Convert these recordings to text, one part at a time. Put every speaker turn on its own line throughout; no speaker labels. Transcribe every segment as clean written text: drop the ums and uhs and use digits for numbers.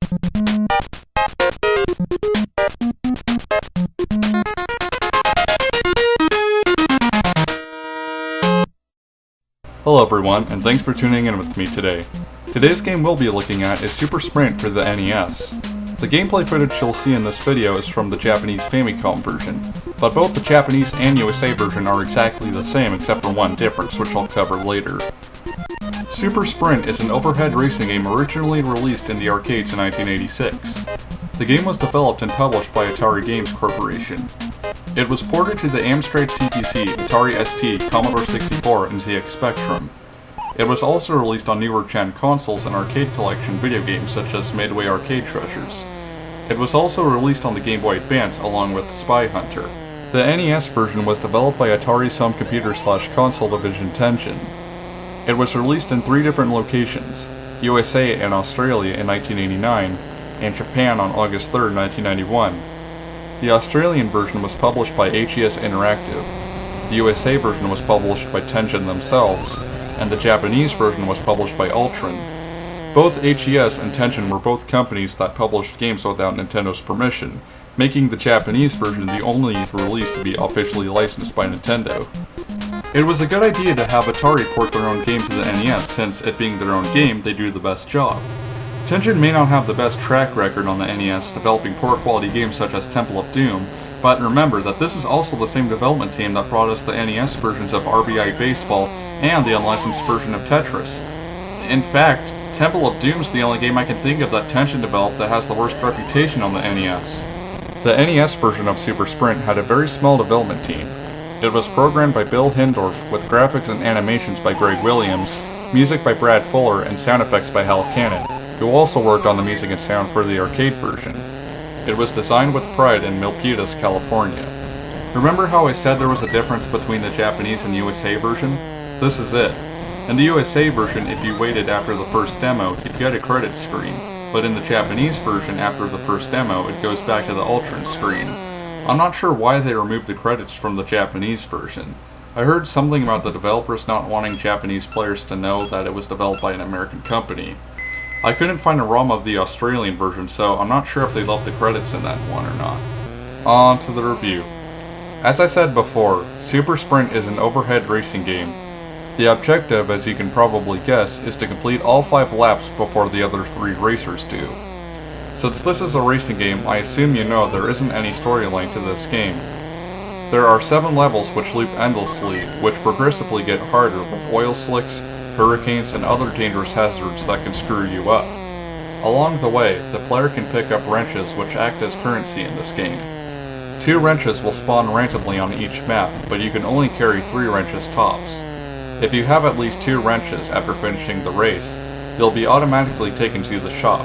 Hello everyone, and thanks for tuning in with me today. Today's game we'll be looking at is Super Sprint for the NES. The gameplay footage you'll see in this video is from the Japanese Famicom version, but both the Japanese and USA version are exactly the same except for one difference, which I'll cover later. Super Sprint is an overhead racing game originally released in the arcades in 1986. The game was developed and published by Atari Games Corporation. It was ported to the Amstrad CPC, Atari ST, Commodore 64, and ZX Spectrum. It was also released on newer gen consoles and arcade collection video games such as Midway Arcade Treasures. It was also released on the Game Boy Advance along with Spy Hunter. The NES version was developed by Atari's home computer/console division Tengen. It was released in 3 different locations, USA and Australia in 1989, and Japan on August 3, 1991. The Australian version was published by HES Interactive, the USA version was published by Tengen themselves, and the Japanese version was published by Ultron. Both HES and Tengen were both companies that published games without Nintendo's permission, making the Japanese version the only release to be officially licensed by Nintendo. It was a good idea to have Atari port their own game to the NES, since it being their own game, they do the best job. Tengen may not have the best track record on the NES developing poor quality games such as Temple of Doom, but remember that this is also the same development team that brought us the NES versions of RBI Baseball and the unlicensed version of Tetris. In fact, Temple of Doom is the only game I can think of that Tengen developed that has the worst reputation on the NES. The NES version of Super Sprint had a very small development team. It was programmed by Bill Hindorf with graphics and animations by Greg Williams, music by Brad Fuller, and sound effects by Hal Cannon, who also worked on the music and sound for the arcade version. It was designed with pride in Milpitas, California. Remember how I said there was a difference between the Japanese and USA version? This is it. In the USA version, if you waited after the first demo, you'd get a credit screen, but in the Japanese version, after the first demo, it goes back to the Ultron screen. I'm not sure why they removed the credits from the Japanese version. I heard something about the developers not wanting Japanese players to know that it was developed by an American company. I couldn't find a ROM of the Australian version, so I'm not sure if they left the credits in that one or not. On to the review. As I said before, Super Sprint is an overhead racing game. The objective, as you can probably guess, is to complete all 5 laps before the other 3 racers do. Since this is a racing game, I assume you know there isn't any storyline to this game. There are 7 levels which loop endlessly, which progressively get harder with oil slicks, hurricanes, and other dangerous hazards that can screw you up. Along the way, the player can pick up wrenches which act as currency in this game. 2 wrenches will spawn randomly on each map, but you can only carry 3 wrenches tops. If you have at least 2 wrenches after finishing the race, you'll be automatically taken to the shop.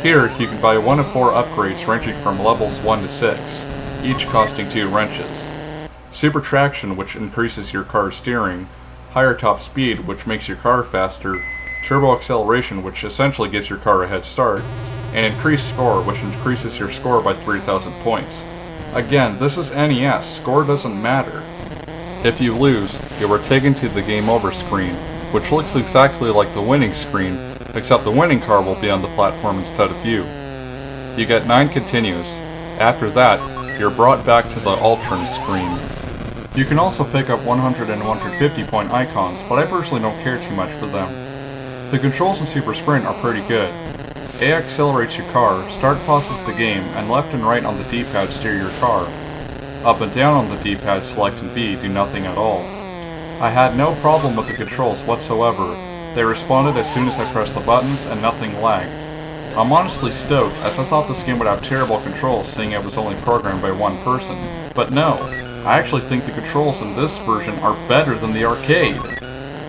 Here, you can buy 1 of 4 upgrades ranging from levels 1 to 6, each costing 2 wrenches. Super Traction, which increases your car's steering, Higher Top Speed, which makes your car faster, Turbo Acceleration, which essentially gives your car a head start, and Increased Score, which increases your score by 3,000 points. Again, this is NES, score doesn't matter. If you lose, you are taken to the Game Over screen, which looks exactly like the winning screen, except the winning car will be on the platform instead of you. You get 9 continues. After that, you're brought back to the Ultron screen. You can also pick up 100 and 150 point icons, but I personally don't care too much for them. The controls in Super Sprint are pretty good. A accelerates your car, start pauses the game, and left and right on the D-pad steer your car. Up and down on the D-pad select and B do nothing at all. I had no problem with the controls whatsoever. They responded as soon as I pressed the buttons and nothing lagged. I'm honestly stoked, as I thought this game would have terrible controls seeing it was only programmed by one person. But no, I actually think the controls in this version are better than the arcade.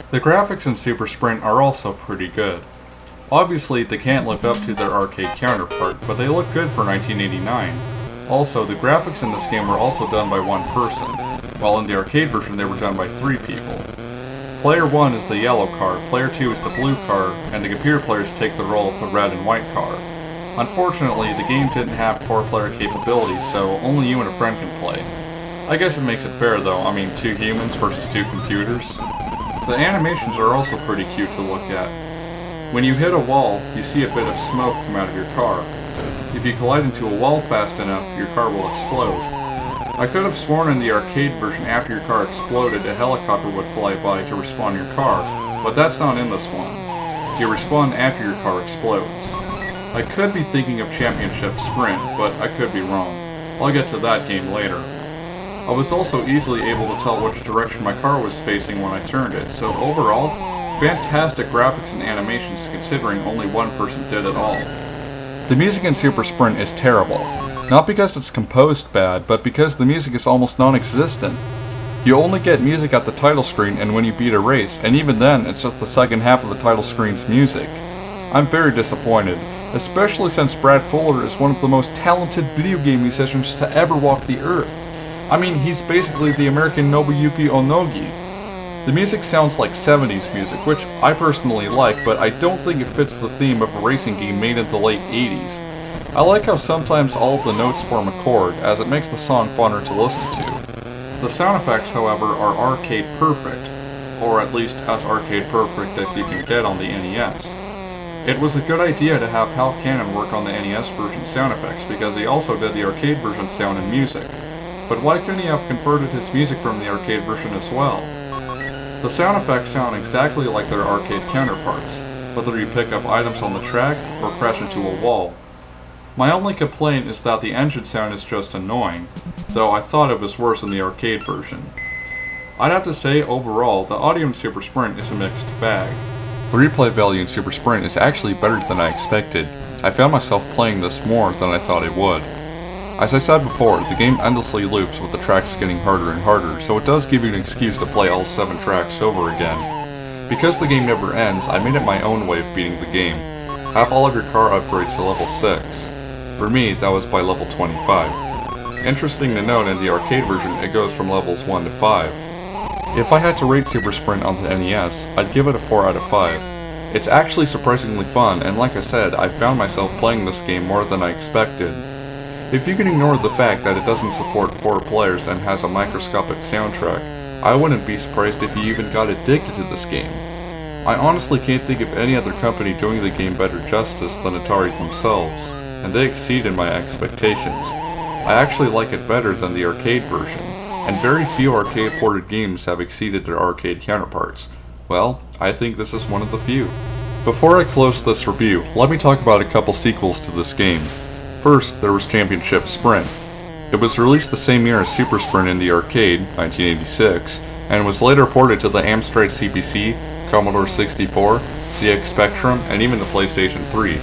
The graphics in Super Sprint are also pretty good. Obviously, they can't live up to their arcade counterpart, but they look good for 1989. Also, the graphics in this game were also done by one person, while in the arcade version they were done by 3 people. Player 1 is the yellow car, Player 2 is the blue car, and the computer players take the role of the red and white car. Unfortunately, the game didn't have 4 player capabilities, so only you and a friend can play. I guess it makes it fair though, I mean 2 humans versus 2 computers. The animations are also pretty cute to look at. When you hit a wall, you see a bit of smoke come out of your car. If you collide into a wall fast enough, your car will explode. I could have sworn in the arcade version after your car exploded, a helicopter would fly by to respawn your car, but that's not in this one. You respawn after your car explodes. I could be thinking of Championship Sprint, but I could be wrong. I'll get to that game later. I was also easily able to tell which direction my car was facing when I turned it, so overall, fantastic graphics and animations considering only one person did it all. The music in Super Sprint is terrible. Not because it's composed bad, but because the music is almost non-existent. You only get music at the title screen and when you beat a race, and even then, it's just the second half of the title screen's music. I'm very disappointed, especially since Brad Fuller is one of the most talented video game musicians to ever walk the earth. I mean, he's basically the American Nobuyuki Onogi. The music sounds like 70s music, which I personally like, but I don't think it fits the theme of a racing game made in the late 80s. I like how sometimes all of the notes form a chord, as it makes the song funner to listen to. The sound effects, however, are arcade perfect, or at least as arcade perfect as you can get on the NES. It was a good idea to have Hal Cannon work on the NES version sound effects because he also did the arcade version sound and music. But why couldn't he have converted his music from the arcade version as well? The sound effects sound exactly like their arcade counterparts, whether you pick up items on the track or crash into a wall. My only complaint is that the engine sound is just annoying, though I thought it was worse in the arcade version. I'd have to say, overall, the audio in Super Sprint is a mixed bag. The replay value in Super Sprint is actually better than I expected. I found myself playing this more than I thought it would. As I said before, the game endlessly loops with the tracks getting harder and harder, so it does give you an excuse to play all 7 tracks over again. Because the game never ends, I made it my own way of beating the game. Have all of your car upgrades to level 6. For me, that was by level 25. Interesting to note, in the arcade version, it goes from levels 1 to 5. If I had to rate Super Sprint on the NES, I'd give it a 4 out of 5. It's actually surprisingly fun, and like I said, I found myself playing this game more than I expected. If you can ignore the fact that it doesn't support 4 players and has a microscopic soundtrack, I wouldn't be surprised if you even got addicted to this game. I honestly can't think of any other company doing the game better justice than Atari themselves, and they exceeded my expectations. I actually like it better than the arcade version, and very few arcade ported games have exceeded their arcade counterparts. Well, I think this is one of the few. Before I close this review, let me talk about a couple sequels to this game. First, there was Championship Sprint. It was released the same year as Super Sprint in the arcade, 1986, and was later ported to the Amstrad CPC, Commodore 64, ZX Spectrum, and even the PlayStation 3.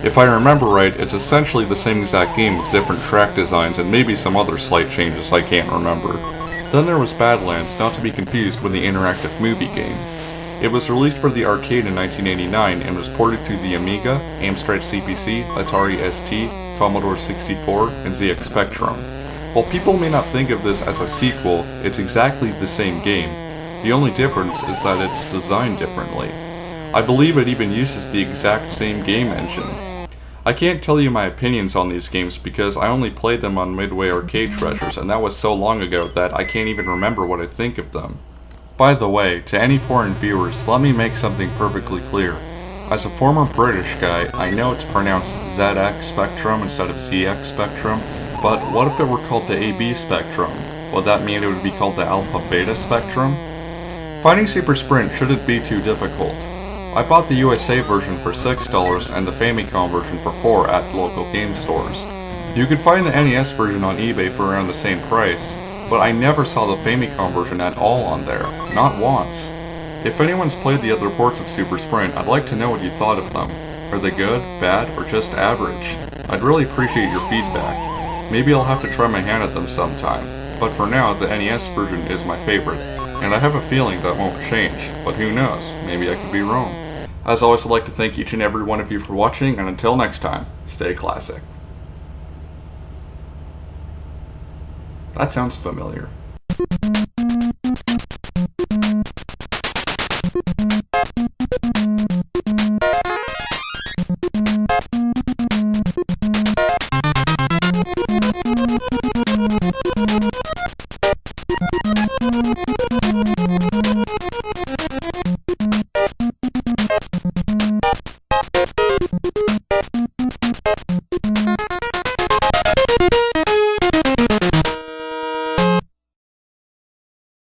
If I remember right, it's essentially the same exact game with different track designs and maybe some other slight changes I can't remember. Then there was Badlands, not to be confused with the interactive movie game. It was released for the arcade in 1989 and was ported to the Amiga, Amstrad CPC, Atari ST, Commodore 64, and ZX Spectrum. While people may not think of this as a sequel, it's exactly the same game. The only difference is that it's designed differently. I believe it even uses the exact same game engine. I can't tell you my opinions on these games because I only played them on Midway Arcade Treasures, and that was so long ago that I can't even remember what I think of them. By the way, to any foreign viewers, let me make something perfectly clear. As a former British guy, I know it's pronounced ZX Spectrum instead of ZX Spectrum, but what if it were called the AB Spectrum? Would that mean it would be called the Alpha Beta Spectrum? Finding Super Sprint shouldn't be too difficult. I bought the USA version for $6 and the Famicom version for $4 at local game stores. You could find the NES version on eBay for around the same price, but I never saw the Famicom version at all on there, not once. If anyone's played the other ports of Super Sprint, I'd like to know what you thought of them. Are they good, bad, or just average? I'd really appreciate your feedback. Maybe I'll have to try my hand at them sometime, but for now the NES version is my favorite, and I have a feeling that won't change, but who knows, maybe I could be wrong. As always, I'd like to thank each and every one of you for watching, and until next time, stay classic. That sounds familiar.